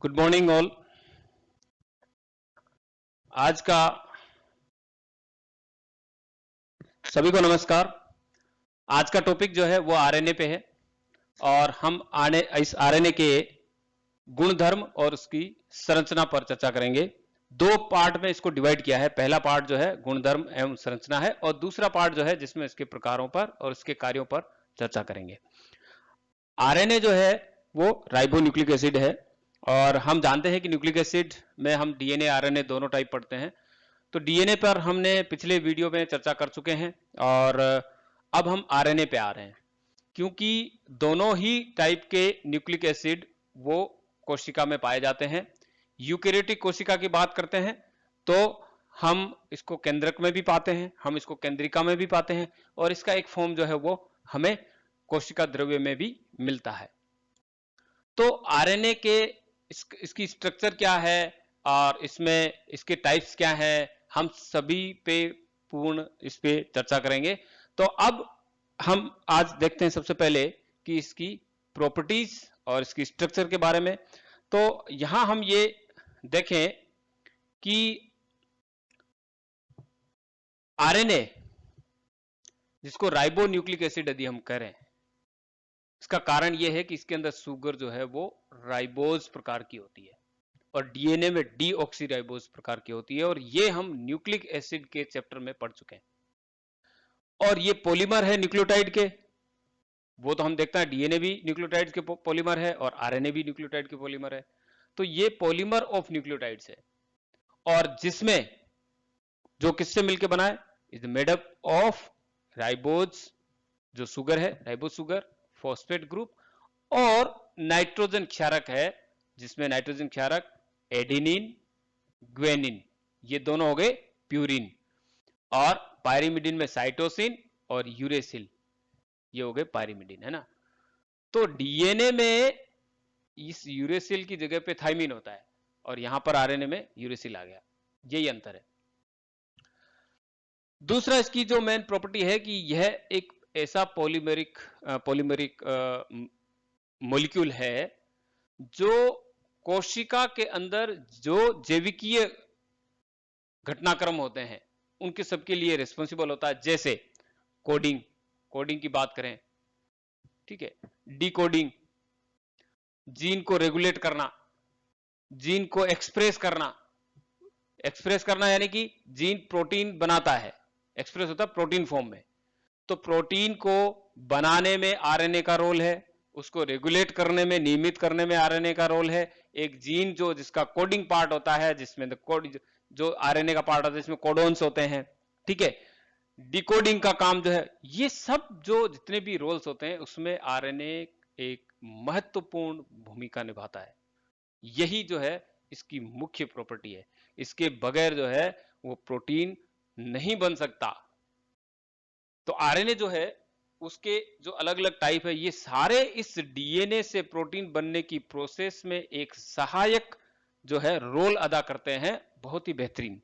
Good morning all. आज का सभी को नमस्कार। आज का टॉपिक जो है वो आरएनए पे है और हम इस आरएनए के गुणधर्म और उसकी संरचना पर चर्चा करेंगे। दो पार्ट में इसको डिवाइड किया है। पहला पार्ट जो है गुणधर्म एवं संरचना है और दूसरा पार्ट जो है जिसमें इसके प्रकारों पर और इसके कार्यों पर चर्चा करेंगे। आरएनए जो है वो राइबोन्यूक्लिक एसिड है और हम जानते हैं कि न्यूक्लिक एसिड में हम डीएनए आरएनए दोनों टाइप पढ़ते हैं। तो डीएनए पर हमने पिछले वीडियो में चर्चा कर चुके हैं और अब हम आरएनए पे आ रहे हैं, क्योंकि दोनों ही टाइप के न्यूक्लिक एसिड वो कोशिका में पाए जाते हैं। यूकेरियोटिक कोशिका की बात करते हैं तो हम इसको केंद्रक में भी पाते हैं, हम इसको केंद्रिका में भी पाते हैं और इसका एक फॉर्म जो है वो हमें कोशिका द्रव्य में भी मिलता है। तो आरएनए के इसकी स्ट्रक्चर क्या है और इसमें इसके टाइप्स क्या है, हम सभी पे पूर्ण इस पे चर्चा करेंगे। तो अब हम आज देखते हैं सबसे पहले कि इसकी प्रॉपर्टीज और इसकी स्ट्रक्चर के बारे में। तो यहां हम ये देखें कि आरएनए जिसको राइबोन्यूक्लिक एसिड यदि हम करें, इसका कारण यह है कि इसके अंदर शुगर जो है वो राइबोज प्रकार की होती है और डीएनए में डीऑक्सीराइबोज प्रकार की होती है और ये हम न्यूक्लिक एसिड के चैप्टर में पढ़ चुके हैं। और ये पॉलीमर है न्यूक्लियोटाइड के, वो तो हम देखते हैं डीएनए भी न्यूक्लियोटाइड के पॉलीमर है और आरएनए भी न्यूक्लियोटाइड के पॉलीमर है। तो ये पॉलीमर ऑफ न्यूक्लियोटाइड्स है और जिसमें जो किससे मिलकर बना है, is made up of ribose, जो शुगर है राइबोज शुगर, फॉस्फेट ग्रुप और नाइट्रोजन क्षारक है जिसमें नाइट्रोजन क्षारक एडेनिन ग्वेनिन, ये दोनों हो गए प्यूरिन, और पायरिमिडिन में साइटोसिन और यूरेसिल, ये हो गए पायरिमिडिन, है ना। तो डीएनए में इस यूरेसिल की जगह पे थाइमिन होता है और यहां पर आरएनए में यूरेसिल आ गया, यही अंतर है। दूसरा इसकी जो मेन प्रॉपर्टी है कि यह एक ऐसा पॉलीमेरिक मॉलिक्यूल है जो कोशिका के अंदर जो जैविकीय घटनाक्रम होते हैं उनके सबके लिए रिस्पॉन्सिबल होता है। जैसे कोडिंग की बात करें, ठीक है, डिकोडिंग, जीन को रेगुलेट करना, जीन को एक्सप्रेस करना यानी कि जीन प्रोटीन बनाता है, एक्सप्रेस होता है प्रोटीन फॉर्म में। तो प्रोटीन को बनाने में आरएनए का रोल है, उसको रेगुलेट करने में, नियमित करने में आरएनए का रोल है। एक जीन जो जिसका कोडिंग पार्ट होता है, जिसमें जो आरएनए का पार्ट होता है जिसमें कोडोन्स होते हैं, ठीक है, डिकोडिंग का काम जो है, ये सब जो जितने भी रोल्स होते हैं उसमें आरएनए एक महत्वपूर्ण भूमिका निभाता है। यही जो है इसकी मुख्य प्रॉपर्टी है, इसके बगैर जो है वो प्रोटीन नहीं बन सकता। तो आरएनए जो है उसके जो अलग अलग टाइप है, ये सारे इस डीएनए से प्रोटीन बनने की प्रोसेस में एक सहायक जो है रोल अदा करते हैं, बहुत ही बेहतरीन।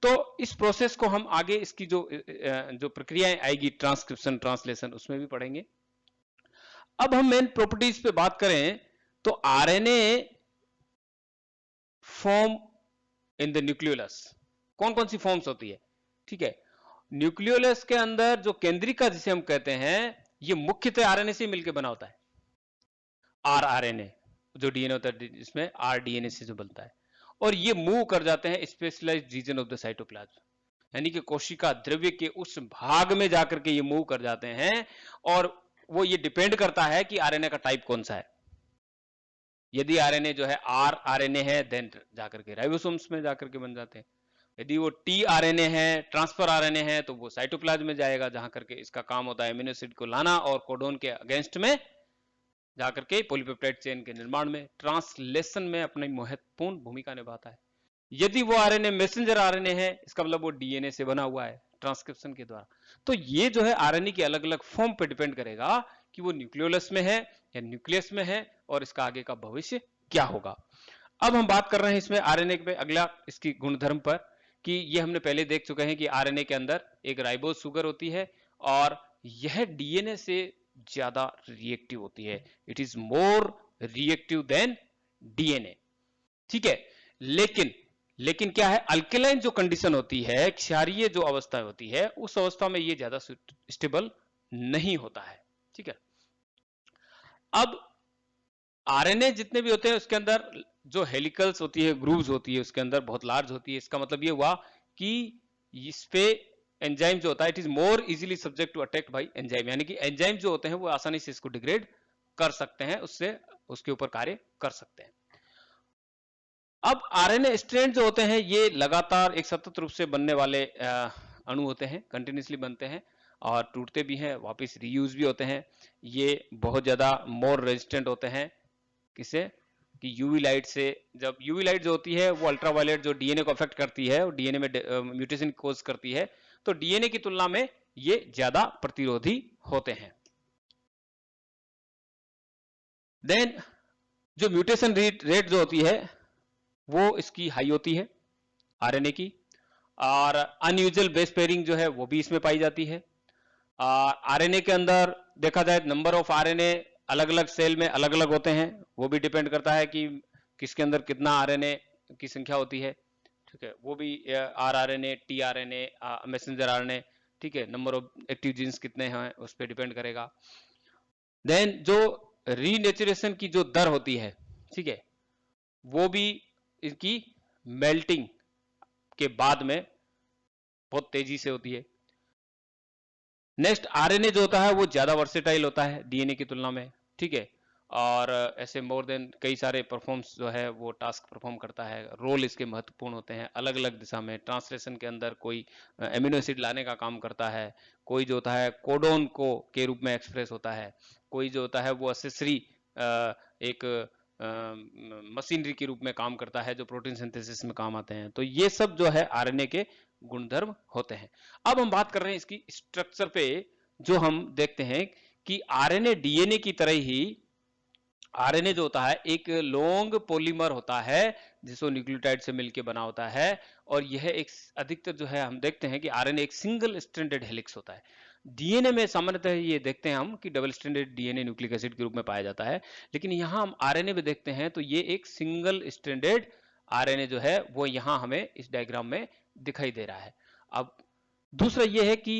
तो इस प्रोसेस को हम आगे इसकी जो प्रक्रियाएं आएगी, ट्रांसक्रिप्शन ट्रांसलेशन, उसमें भी पढ़ेंगे। अब हम मेन प्रॉपर्टीज पे बात करें तो RNA form in the nucleolus, कौन कौन सी फॉर्म्स होती है, ठीक है। न्यूक्लियोलस के अंदर जो केंद्रिका जिसे हम कहते हैं, ये मुख्यतः आरएनए से मिलकर बना होता है। आरएनए जो डीएनए होता है इसमें आरडीएनए से जो बनता है, और ये मूव कर जाते हैं specialised region of the cytoplasm, यानी कि कोशिका द्रव्य के उस भाग में जाकर के ये मूव कर जाते हैं। और वो ये डिपेंड करता है कि आरएनए का टाइप कौन सा है। यदि आरएनए जो है आरएनए है, देन जाकर के राइबोसोम्स में जाकर के बन जाते हैं। यदि वो टी आरएनए है, ट्रांसफर आरएनए है, तो वो साइटोप्लाज्म में जाएगा, जहां करके इसका काम होता है एमिनो एसिड को लाना और कोडोन के अगेंस्ट में जाकर के पॉलीपेप्टाइड चेन के निर्माण में, ट्रांसलेशन में अपनी महत्वपूर्ण भूमिका निभाता है। यदि वो आरएनए मैसेंजर आरएनए है, इसका मतलब वो डीएनए से बना हुआ है ट्रांसक्रिप्शन के द्वारा। तो ये जो है आरएनए की अलग अलग फॉर्म पे डिपेंड करेगा कि वो न्यूक्लियोलस में है या न्यूक्लियस में है और इसका आगे का भविष्य क्या होगा। अब हम बात कर रहे हैं इसमें आरएनए पे अगला इसकी गुणधर्म पर, कि ये हमने पहले देख चुके हैं कि आरएनए के अंदर एक राइबोज शुगर होती है और यह डीएनए से ज्यादा रिएक्टिव होती है। It is more reactive than DNA. ठीक है। लेकिन लेकिन क्या है, अल्केलाइन जो कंडीशन होती है, क्षारीय जो अवस्था होती है, उस अवस्था में ये ज्यादा स्टेबल नहीं होता है। ठीक है। अब आरएनए जितने भी होते हैं उसके अंदर जो हेलिकल्स होती है, ग्रूव्स होती है, उसके अंदर बहुत लार्ज होती है। इसका मतलब ये हुआ कि इस पे एंजाइम जो होता है, it is more easily subject to attack by enzyme, यानी कि एंजाइम जो होते हैं वो आसानी से इसको डिग्रेड कर सकते हैं, उससे उसके ऊपर कार्य कर सकते हैं। अब आरएनए स्ट्रैंड जो होते हैं ये लगातार एक सतत रूप से बनने वाले अणु होते हैं, कंटिन्यूसली बनते हैं और टूटते भी हैं, वापस रीयूज भी होते हैं। ये बहुत ज्यादा मोर रेजिस्टेंट होते हैं किसे, कि यूवी लाइट से। जब यूवी लाइट जो होती है वो अल्ट्रावायलेट जो डीएनए को अफेक्ट करती है और डीएनए में म्यूटेशन कोज करती है, तो डीएनए की तुलना में ये ज्यादा प्रतिरोधी होते हैं। देन जो म्यूटेशन रेट जो होती है वो इसकी हाई होती है आरएनए की, और अनयूजुअल बेस पेयरिंग जो है वो भी इसमें पाई जाती है। आरएनए के अंदर देखा जाए नंबर ऑफ आरएनए अलग अलग सेल में अलग अलग होते हैं, वो भी डिपेंड करता है कि किसके अंदर कितना आरएनए की संख्या होती है। ठीक है, वो भी आरआरएनए, टीआरएनए, मैसेंजर आरएनए, ठीक है, नंबर ऑफ एक्टिव जीन्स कितने हैं उस पर डिपेंड करेगा। देन जो रीनेचुरेशन की जो दर होती है, ठीक है, वो भी इसकी मेल्टिंग के बाद में बहुत तेजी से होती है। नेक्स्ट आरएनए जो होता है वो ज्यादा वर्सेटाइल होता है डीएनए की तुलना में, ठीक है, और ऐसे मोर देन कई सारे परफॉर्म्स जो है वो टास्क परफॉर्म करता है, रोल इसके महत्वपूर्ण होते हैं अलग अलग दिशा में। ट्रांसलेशन के अंदर कोई एमिनो एसिड लाने का काम करता है, कोई जो होता है कोडोन को के रूप में एक्सप्रेस होता है, कोई जो होता है वो असेसरी एक मशीनरी के रूप में काम करता है जो प्रोटीन सिंथेसिस में काम आते हैं। तो ये सब जो है आरएनए के गुणधर्म होते हैं। अब हम बात कर रहे हैं इसकी स्ट्रक्चर पे, जो हम देखते हैं कि आरएनए डीएनए की तरह ही आरएनए जो होता है एक लॉन्ग पॉलीमर होता है जिसको न्यूक्लियोटाइड से मिलकर बना होता है, और यह एक अधिकतर जो है हम देखते हैं कि आरएनए एक सिंगल स्ट्रैंडेड हेलिक्स होता है। डीएनए में सामान्यतः ये देखते हैं हम कि double stranded DNA nucleic acid के रूप में पाया जाता है, लेकिन यहां हम आरएनए में देखते हैं तो ये एक सिंगल स्ट्रैंडेड आरएनए जो है वो यहां हमें इस डायग्राम में दिखाई दे रहा है। अब दूसरा ये है कि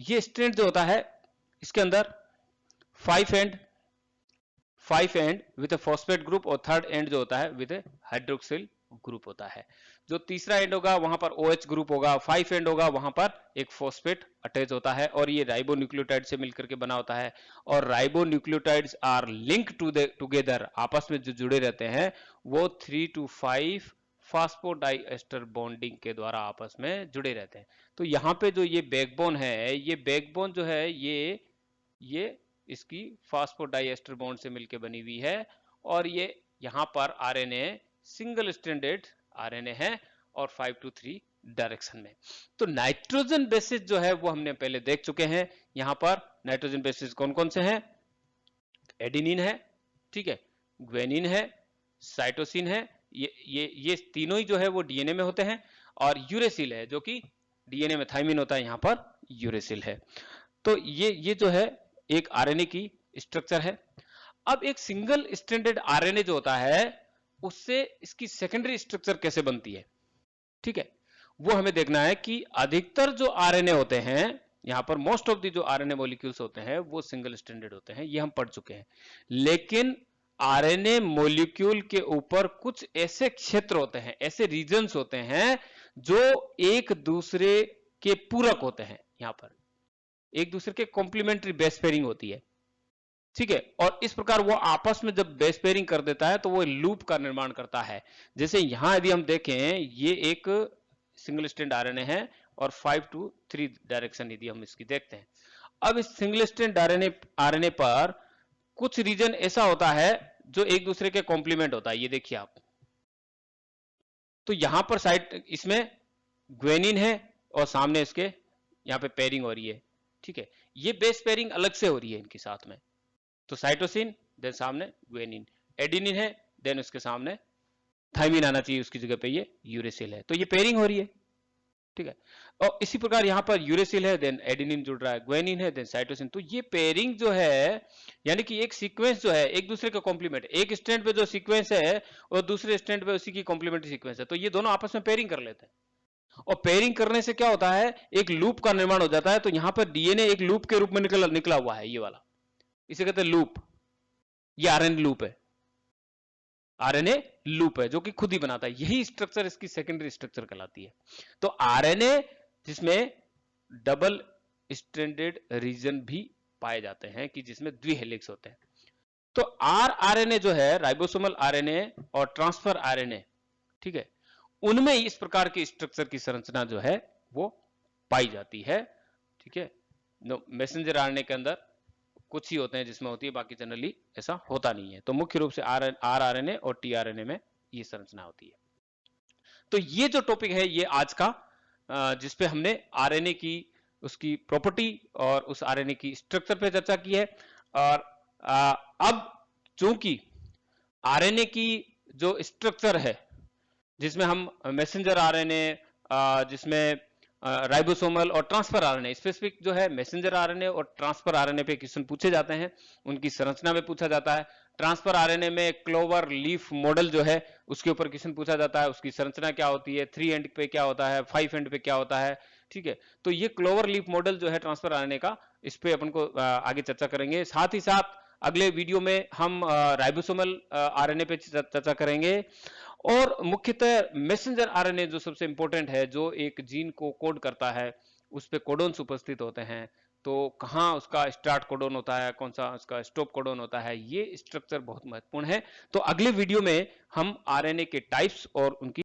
ये स्ट्रैंड जो होता है इसके अंदर 5 and with A phosphate group, और थर्ड एंड जो होता है विद ए हाइड्रोक्सिल ग्रुप होता है। जो तीसरा एंड होगा वहां पर OH ग्रुप होगा, 5 एंड होगा वहां पर एक फॉस्फेट अटैच होता है, और ये राइबोन्यूक्लियोटाइड से मिलकर के बना होता है। और राइबोन्यूक्लियोटाइड्स आर लिंक टुगेदर, आपस में जो जुड़े रहते हैं वो 3 to 5 फास्फोडाइएस्टर बॉन्डिंग के द्वारा आपस में जुड़े रहते हैं। तो यहाँ पे जो ये बैकबोन है, ये बैकबोन जो है ये इसकी फास्फोडाइएस्टर बॉन्ड से मिलकर बनी हुई है, और ये यहाँ पर आरएनए सिंगल स्ट्रैंडेड आरएनए है और 5 to 3 डायरेक्शन में। तो नाइट्रोजन बेसिस जो है वो हमने पहले देख चुके हैं। यहाँ पर नाइट्रोजन बेसिस कौन कौन से हैं? एडिनिन है, ठीक है, ग्वेनिन है, साइटोसिन है, ये तीनों ही जो है वो डीएनए में होते हैं, और यूरेसिल है जो कि डीएनए में थाइमिन होता है, यहाँ पर यूरेसिल है। तो ये जो है एक आरएनए की स्ट्रक्चर है। अब एक सिंगल स्ट्रैंडेड आरएनए जो होता है उससे इसकी सेकेंडरी स्ट्रक्चर कैसे बनती है, ठीक है, वो हमें देखना है कि अधिकतर जो आरएनए होते हैं यहां पर मोस्ट ऑफ दी जो आरएनए मॉलिक्यूल्स होते हैं वो सिंगल स्ट्रैंडेड होते हैं, ये हम पढ़ चुके हैं। लेकिन आरएनए मॉलिक्यूल के ऊपर कुछ ऐसे क्षेत्र होते हैं, ऐसे रीजन्स होते हैं जो एक दूसरे के पूरक होते हैं, यहां पर एक दूसरे के कॉम्प्लीमेंट्री बेस पेयरिंग होती है, ठीक है, और इस प्रकार वो आपस में जब बेस पेयरिंग कर देता है तो वो लूप का निर्माण करता है। जैसे यहां यदि हम देखें ये एक सिंगल स्ट्रैंड आरएनए है और 5 to 3 डायरेक्शन यदि हम इसकी देखते हैं। अब इस सिंगल स्ट्रैंड आरएनए पर कुछ रीजन ऐसा होता है जो एक दूसरे के कॉम्प्लीमेंट होता है, ये देखिए आप। तो यहां पर साइड इसमें ग्वेनिन है और सामने इसके यहाँ पे पेयरिंग हो रही है, ठीक है, ये बेस पेयरिंग अलग से हो रही है इनके साथ में। तो साइटोसिन, देन सामने ग्वेनिन, एडिनिन है, देन उसके सामने थाइमिन आना चाहिए, उसकी जगह पे ये यूरेसिल है, तो ये पेयरिंग हो रही है। ठीक है। और इसी प्रकार यहाँ पर यूरेसिल है, देन एडेनिन जुड़ रहा है, ग्वानिन है, देन साइटोसिन। तो ये पेयरिंग जो है, यानी कि एक सीक्वेंस जो है एक दूसरे का कॉम्प्लीमेंट, एक स्ट्रैंड पे जो सीक्वेंस है और दूसरे स्ट्रैंड पे उसी की कॉम्प्लीमेंट्री सीक्वेंस है, तो ये दोनों आपस में पेयरिंग कर लेते हैं। और पेयरिंग करने से क्या होता है, एक लूप का निर्माण हो जाता है। तो यहाँ पर डीएनए एक लूप के रूप में निकला हुआ है, ये वाला, इसे कहते हैं लूप। ये आरएनए लूप है, आरएनए लूप है जो कि खुद ही बनाता है। यही स्ट्रक्चर इसकी सेकेंडरी स्ट्रक्चर कहलाती है। तो आरएनए जिसमें डबल स्ट्रैंडेड रीजन भी पाए जाते हैं, कि जिसमें द्विहेलिक्स होते हैं। तो आरएनए जो है, राइबोसोमल आरएनए और ट्रांसफर आरएनए, ठीक है, उनमें इस प्रकार की स्ट्रक्चर की संरचना जो है वो पाई जाती है। ठीक है, मैसेंजर आरएनए के अंदर कुछ ही होते हैं जिसमें होती है, बाकी जनरली ऐसा होता नहीं है। तो मुख्य रूप से आरआरएनए और टीआरएनए में ये संरचना होती है। तो ये जो टॉपिक है ये आज का, जिसपे हमने आरएनए की उसकी प्रॉपर्टी और उस आरएनए की स्ट्रक्चर पे चर्चा की है। और अब चूंकि आरएनए की जो स्ट्रक्चर है, जिसमें हम मैसेंजर आरएनए, जिसमें राइबोसोमल और ट्रांसफर आरएनए, स्पेसिफिक जो है मैसेंजर आरएनए और ट्रांसफर आरएनए पे क्वेश्चन पूछे जाते हैं, उनकी संरचना में पूछा जाता है। ट्रांसफर आरएनए में क्लोवर लीफ मॉडल जो है उसके ऊपर क्वेश्चन पूछा जाता है, उसकी संरचना क्या होती है, 3 एंड पे क्या होता है, 5 एंड पे क्या होता है। ठीक है, तो ये क्लोवर लीफ मॉडल जो है ट्रांसफर आरएनए का, इस पे अपन को आगे चर्चा करेंगे। साथ ही साथ अगले वीडियो में हम राइबोसोमल आरएनए पे चर्चा करेंगे। और मुख्यतः मैसेंजर आरएनए जो सबसे इंपॉर्टेंट है, जो एक जीन को कोड करता है, उस पे कोडोन्स उपस्थित होते हैं। तो कहाँ उसका स्टार्ट कोडोन होता है, कौन सा उसका स्टॉप कोडोन होता है, ये स्ट्रक्चर बहुत महत्वपूर्ण है। तो अगले वीडियो में हम आरएनए के टाइप्स और उनकी